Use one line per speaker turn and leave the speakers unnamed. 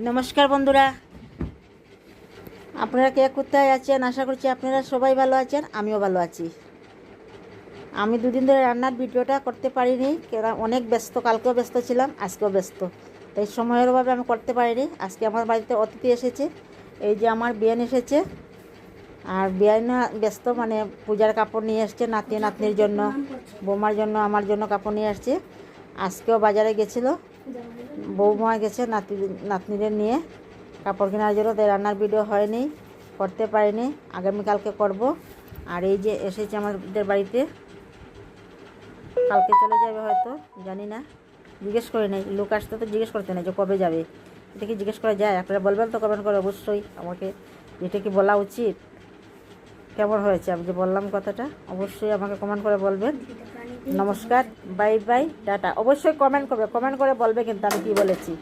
নমস্কার বন্ধুরা, আপনারা কে কোথায় আছেন? আশা করছি আপনারা সবাই ভালো আছেন, আমিও ভালো আছি। আমি দুদিন ধরে রান্নার ভিডিওটা করতে পারিনি, কেন অনেক ব্যস্ত, কালকেও ব্যস্ত ছিলাম, আজকেও ব্যস্ত, তাই সময়ের অভাবে আমি করতে পারিনি। আজকে আমার বাড়িতে অতিথি এসেছে, এই যে আমার বিয়ান এসেছে, আর বিয়ান ব্যস্ত মানে পূজার কাপড় নিয়ে এসছে নাতি নাতনির জন্য, বৌমার জন্য, আমার জন্য কাপড় নিয়ে আসছে। আজকেও বাজারে গেছিলো, বৌমা গেছে নাতনিদের নিয়ে কাপড় কেনার জন্য, তাই রান্নার ভিডিও হয়নি, করতে পারিনি, আগামীকালকে করব। আর এই যে এসেছে আমাদের বাড়িতে, কালকে চলে যাবে হয়তো, জানি না, জিজ্ঞেস করে নেই। লোক আসতে তো জিজ্ঞেস করতে নেই যে কবে যাবে, এটা কি জিজ্ঞেস করা যায়? আপনারা বলবেন তো কমেন্ট করে অবশ্যই আমাকে, এটা কি বলা উচিত? কেমন হয়েছে আমি যে বললাম কথাটা? অবশ্যই আমাকে কমেন্ট করে বলবেন। নমস্কার, বাই বাই, টাটা। অবশ্যই কমেন্ট করবে, কমেন্ট করে বলবে কিন্তু আমি কী বলেছি।